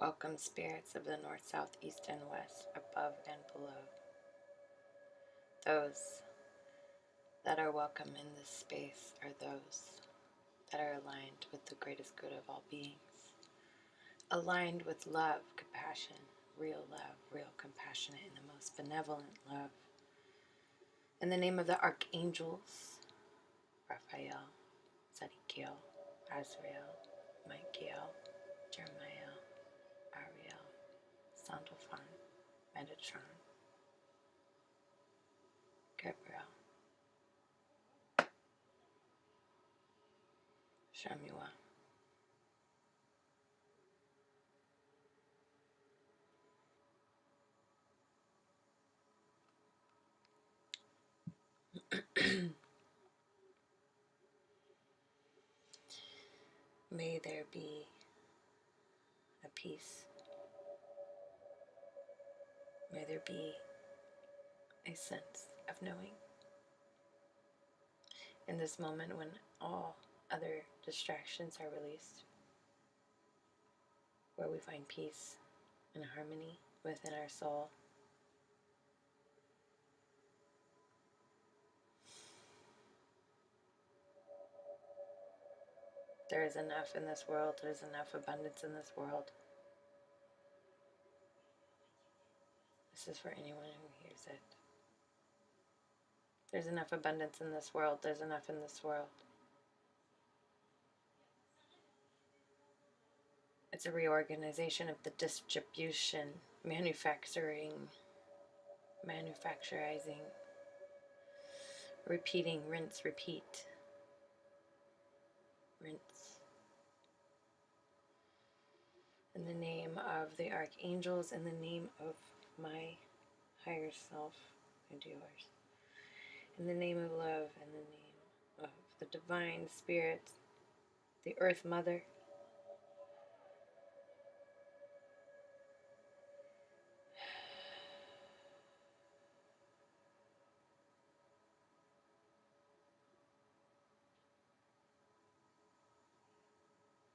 Welcome spirits of the north, south, east, and west, above and below. Those that are welcome in this space are those that are aligned with the greatest good of all beings, aligned with love, compassion, real love, real compassionate, and the most benevolent love. In the name of the archangels, Raphael, Zadkiel, Azrael, Michael, Jeremiah, Ariel, Sandalphon, Metatron, Gabriel, Shamuel, may there be a peace. May there be a sense of knowing. In this moment when all other distractions are released, where we find peace and harmony within our soul, there is enough in this world, there is enough abundance in this world. This is for anyone who hears it. There's enough abundance in this world, there's enough in this world. It's a reorganization of the distribution, manufacturing, manufacturizing, repeating, rinse, repeat, rinse. In the name of the archangels, in the name of my higher self and yours, in the name of love, in the name of the divine spirit, the earth mother,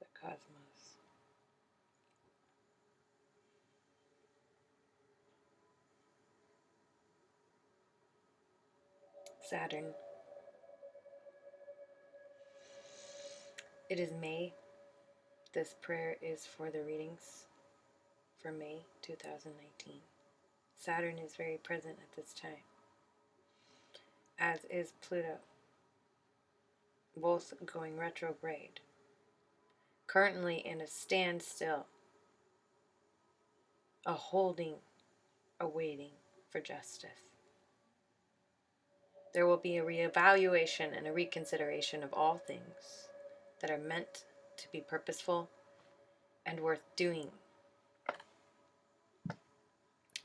the cosmos, Saturn. It is May. This prayer is for the readings for May 2019. Saturn is very present at this time, as is Pluto, both going retrograde, currently in a standstill, a holding, a waiting for justice. There will be a reevaluation and a reconsideration of all things that are meant to be purposeful and worth doing.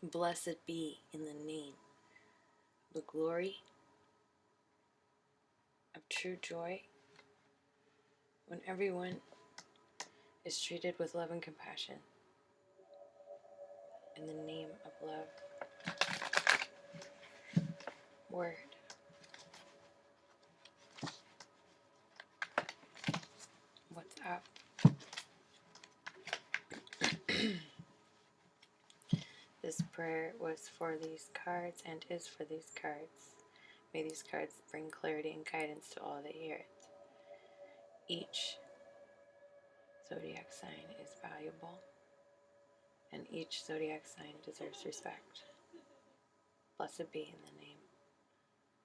Blessed be in the name, the glory of true joy, when everyone is treated with love and compassion. In the name of love, word. What's up? This prayer was for these cards and is for these cards. May these cards bring clarity and guidance to all that hear it. Each zodiac sign is valuable, and each zodiac sign deserves respect. Blessed be in the name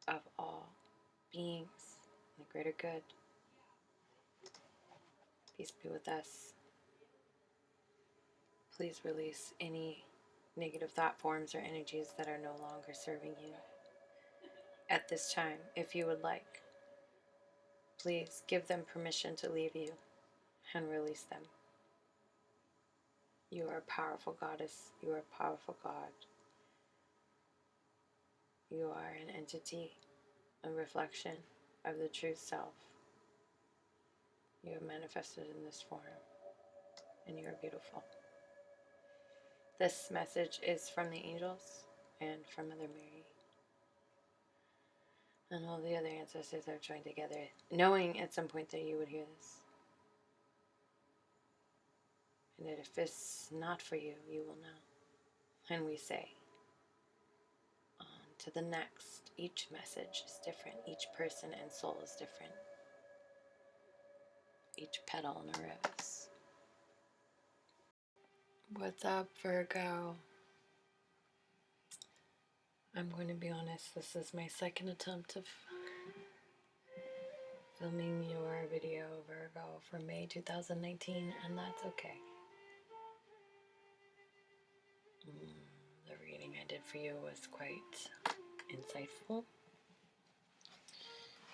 of all beings and the greater good. Peace be with us. Please release any negative thought forms or energies that are no longer serving you. At this time, if you would like, please give them permission to leave you and release them. You are a powerful goddess. You are a powerful God. You are an entity, a reflection of the true self. You have manifested in this form, and you are beautiful. This message is from the angels and from Mother Mary. And all the other ancestors have joined together, knowing at some point that you would hear this. And that if it's not for you, you will know. And we say, on to the next. Each message is different. Each person and soul is different. Each petal in a rose. What's up, Virgo? I'm going to be honest, this is my second attempt of filming your video, Virgo, for May 2019, and that's okay. The reading I did for you was quite insightful,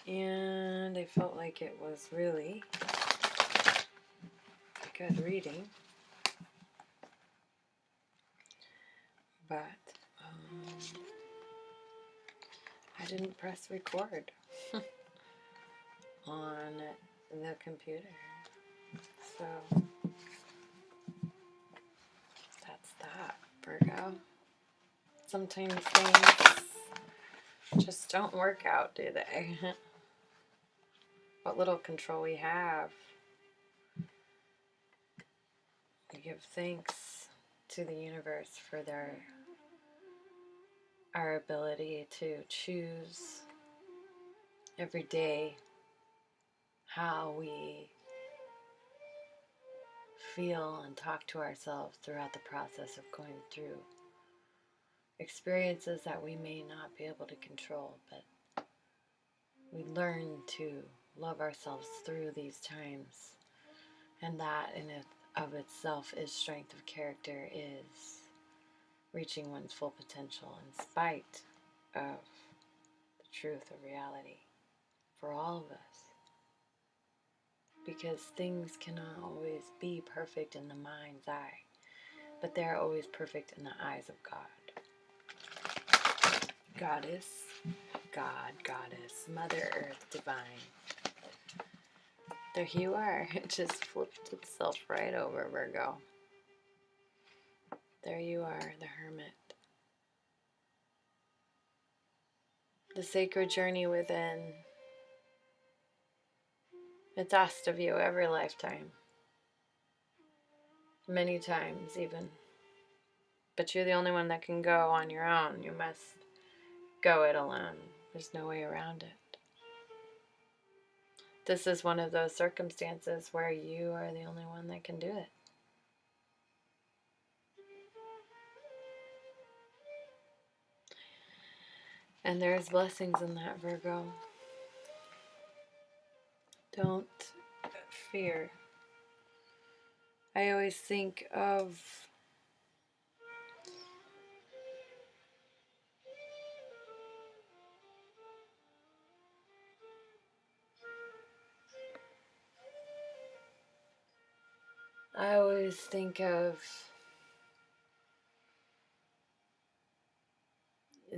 and I felt like it was really a good reading, but I didn't press record on the computer, so that's that, Virgo. Sometimes things just don't work out, do they? What little control we have. We give thanks to the universe for our ability to choose every day how we feel and talk to ourselves throughout the process of going through experiences that we may not be able to control, but we learn to love ourselves through these times, and that in it of itself is strength of character, is reaching one's full potential in spite of the truth of reality for all of us, because things cannot always be perfect in the mind's eye, but they're always perfect in the eyes of God. Goddess, God, Goddess, Mother Earth, Divine. There you are. It just flipped itself right over, Virgo. There you are, the Hermit. The sacred journey within. It's asked of you every lifetime. Many times even. But you're the only one that can go on your own. You must go it alone. There's no way around it. This is one of those circumstances where you are the only one that can do it. And there's blessings in that, Virgo. Don't fear. I always think of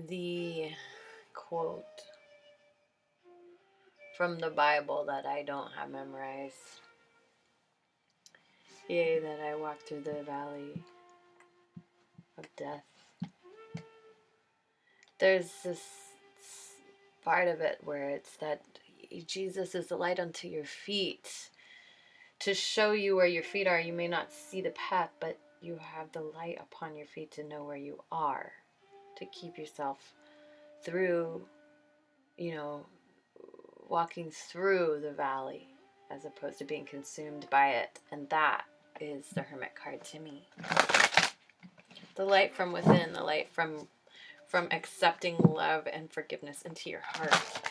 the quote from the Bible that I don't have memorized. Yea, that I walk through the valley of death. There's this part of it where it's that Jesus is the light unto your feet. To show you where your feet are, you may not see the path, but you have the light upon your feet to know where you are. To keep yourself through, walking through the valley as opposed to being consumed by it. And that is the Hermit card to me. The light from within, the light from accepting love and forgiveness into your heart.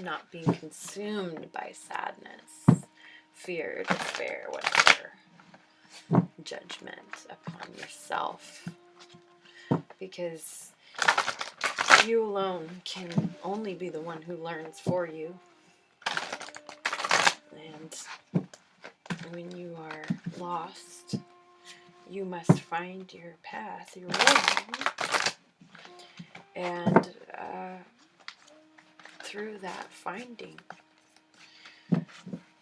Not being consumed by sadness, fear, despair, whatever. Judgment upon yourself. Because you alone can only be the one who learns for you. And when you are lost, you must find your path, your way. And through that finding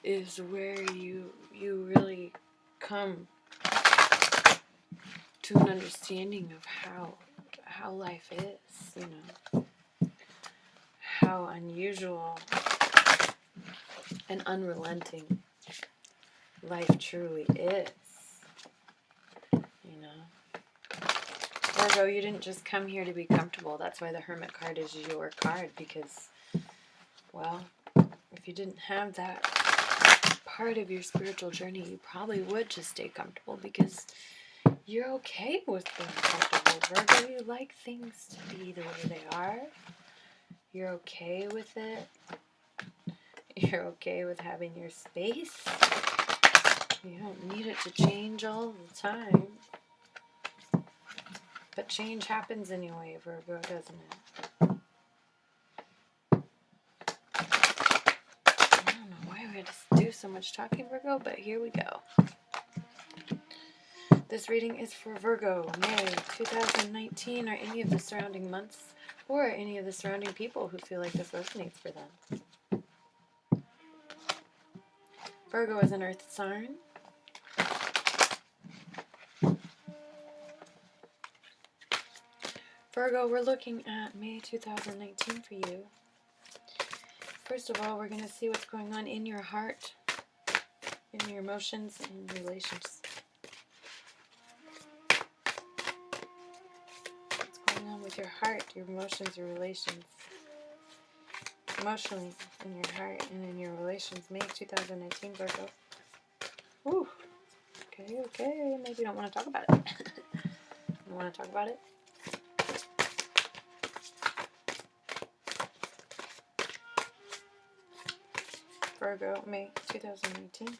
is where you really come to an understanding of how life is, how unusual and unrelenting life truly is. you know. Virgo, you didn't just come here to be comfortable. That's why the Hermit card is your card, because, well, if you didn't have that part of your spiritual journey, you probably would just stay comfortable because you're okay with being comfortable. Virgo, you like things to be the way they are. You're okay with it. You're okay with having your space. You don't need it to change all the time. But change happens anyway, Virgo, doesn't it? I don't know why we had to do so much talking, Virgo, but here we go. This reading is for Virgo, May 2019, or any of the surrounding months, or any of the surrounding people who feel like this resonates for them. Virgo is an earth sign. Virgo, we're looking at May 2019 for you. First of all, we're going to see what's going on in your heart, in your emotions, and relations. What's going on with your heart, your emotions, your relations? Emotionally, in your heart and in your relations. May 2019, Virgo. Ooh. Okay. Maybe you don't want to talk about it. You want to talk about it? Virgo, May 2019.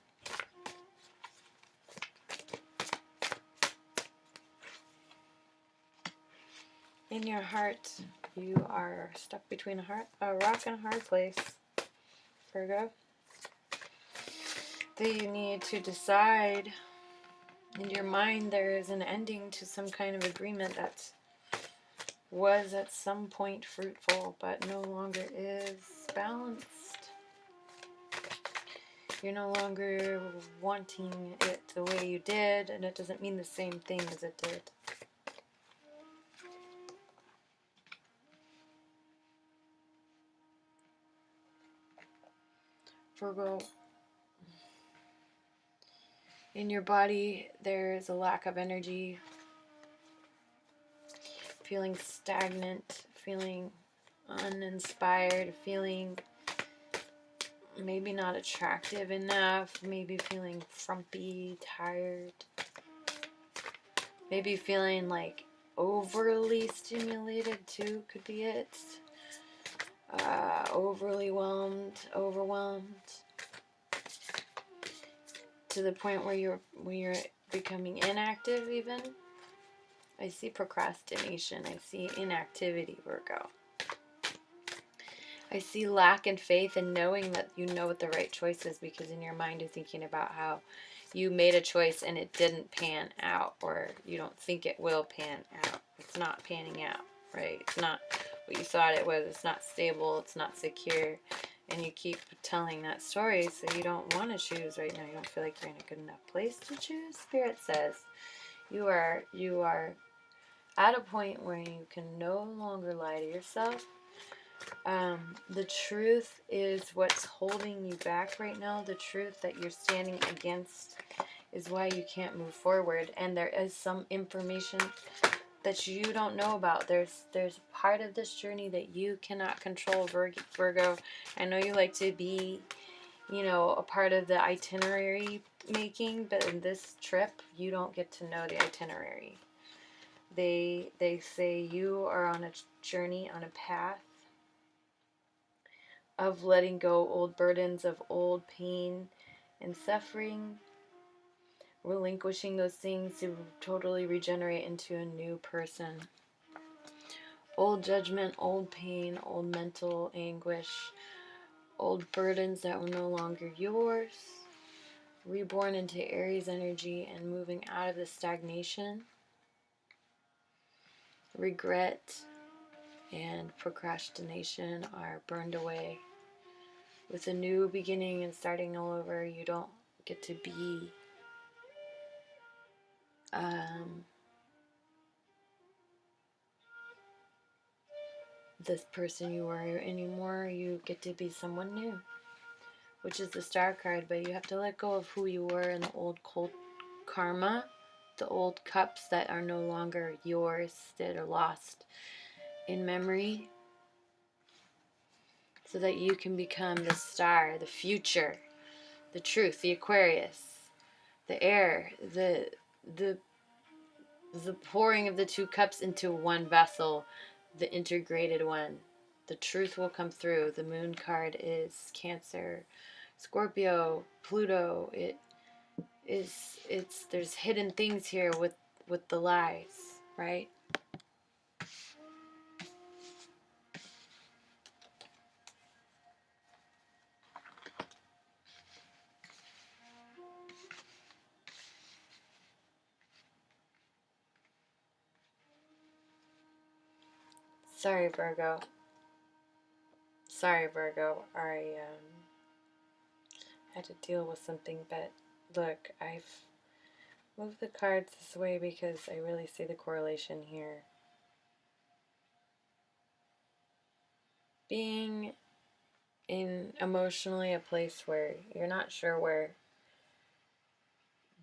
In your heart, you are stuck between a rock and a hard place, Virgo. That you need to decide. In your mind, there is an ending to some kind of agreement that was at some point fruitful, but no longer is balanced. You're no longer wanting it the way you did, and it doesn't mean the same thing as it did. Virgo, in your body, there is a lack of energy, feeling stagnant, feeling uninspired, feeling maybe not attractive enough, maybe feeling frumpy, tired, maybe feeling like overly stimulated too could be it. Overly overwhelmed to the point where you're becoming inactive even. I see procrastination. I see inactivity, Virgo. I see lack in faith and knowing that you know what the right choice is, because in your mind you're thinking about how you made a choice and it didn't pan out, or you don't think it will pan out. It's not panning out, right? It's not what you thought it was. It's not stable. It's not secure. And you keep telling that story, so you don't want to choose right now. You don't feel like you're in a good enough place to choose. Spirit says you are at a point where you can no longer lie to yourself. The truth is what's holding you back right now. The truth that you're standing against is why you can't move forward. And there is some information that you don't know about. There's part of this journey that you cannot control, Virgo. I know you like to be, a part of the itinerary making, but in this trip, you don't get to know the itinerary. They say you are on a journey, on a path of letting go old burdens, of old pain and suffering, relinquishing those things to totally regenerate into a new person. Old judgment, old pain, old mental anguish, old burdens that were no longer yours, reborn into Aries energy and moving out of the stagnation, regret, and procrastination are burned away. With a new beginning and starting all over, you don't get to be this person you were anymore. You get to be someone new, which is the Star card, but you have to let go of who you were in the old cold karma the old cups that are no longer yours, that are lost in memory, so that you can become the star, the future, the truth, the Aquarius, the air, the pouring of the two cups into one vessel, the integrated one. The truth will come through. The moon card is Cancer, Scorpio, Pluto. There's hidden things here with the lies, right? Sorry, Virgo. Sorry, Virgo. I had to deal with something, but look, I've moved the cards this way because I really see the correlation here. Being in emotionally a place where you're not sure where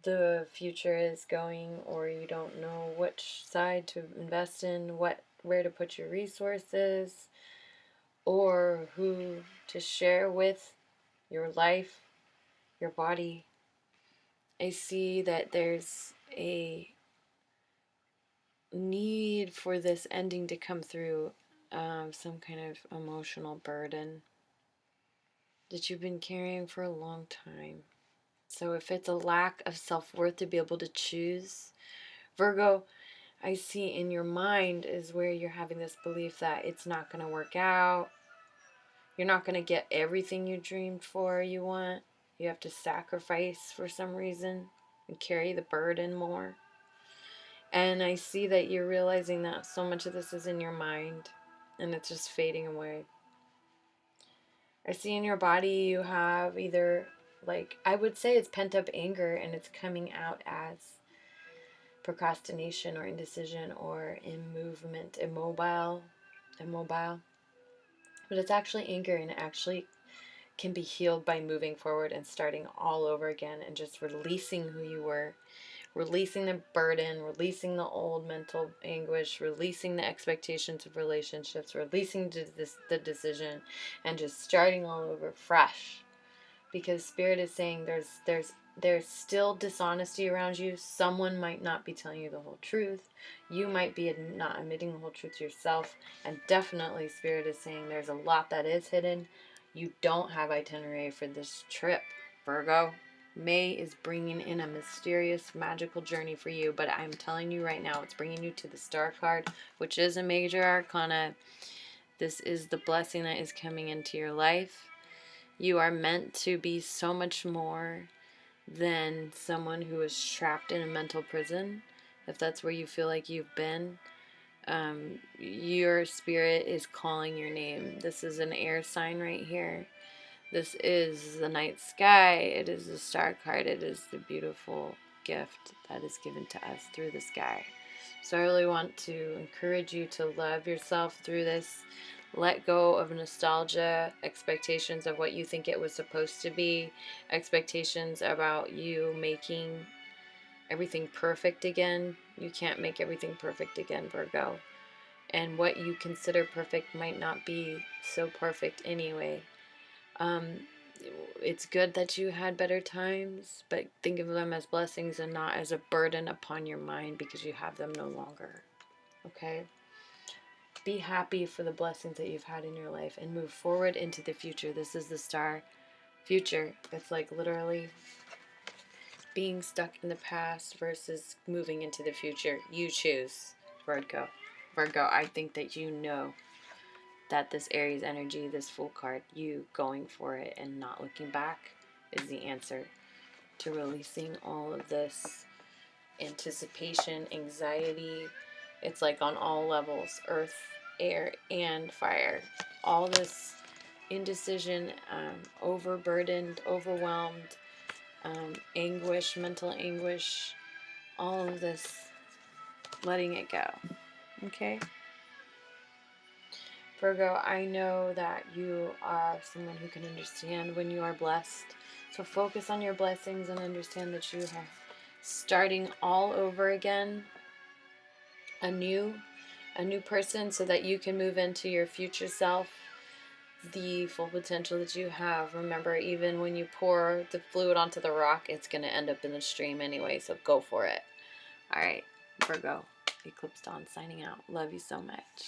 the future is going, or you don't know which side to invest in, where to put your resources, or who to share with, your life, your body. I see that there's a need for this ending to come through, some kind of emotional burden that you've been carrying for a long time. So if it's a lack of self-worth to be able to choose, Virgo, I see in your mind is where you're having this belief that it's not going to work out. You're not going to get everything you dreamed for, you want. You have to sacrifice for some reason and carry the burden more. And I see that you're realizing that so much of this is in your mind and it's just fading away. I see in your body you have either, like, I would say it's pent-up anger and it's coming out as procrastination or indecision or immobile. But it's actually anger, and it actually can be healed by moving forward and starting all over again and just releasing who you were, releasing the burden, releasing the old mental anguish, releasing the expectations of relationships, releasing the decision, and just starting all over fresh. Because Spirit is saying there's still dishonesty around you. Someone might not be telling you the whole truth. You might be not admitting the whole truth to yourself. And definitely Spirit is saying there's a lot that is hidden. You don't have itinerary for this trip, Virgo. May is bringing in a mysterious, magical journey for you. But I'm telling you right now, it's bringing you to the Star card, which is a major arcana. This is the blessing that is coming into your life. You are meant to be so much more than someone who is trapped in a mental prison. If that's where you feel like you've been, your spirit is calling your name. This is an air sign right here. This is the night sky. It is the star card. It is the beautiful gift that is given to us through the sky. So I really want to encourage you to love yourself through this. Let go of nostalgia, expectations of what you think it was supposed to be, expectations about you making everything perfect again. You can't make everything perfect again, Virgo. And what you consider perfect might not be so perfect anyway. It's good that you had better times, but think of them as blessings and not as a burden upon your mind because you have them no longer. Okay? Be happy for the blessings that you've had in your life and move forward into the future. This is the star future. It's like literally being stuck in the past versus moving into the future. You choose, Virgo. Virgo, I think that you know that this Aries energy, this Fool card, you going for it and not looking back is the answer to releasing all of this anticipation, anxiety. It's like on all levels, earth, air, and fire. All this indecision, overburdened, overwhelmed, anguish, mental anguish, all of this, letting it go. Okay? Virgo, I know that you are someone who can understand when you are blessed. So focus on your blessings and understand that you have starting all over again, a new person, so that you can move into your future self, the full potential that you have. Remember, even when you pour the fluid onto the rock, it's going to end up in the stream anyway, so go for it. All right, Virgo, Eclipse Dawn signing out. Love you so much.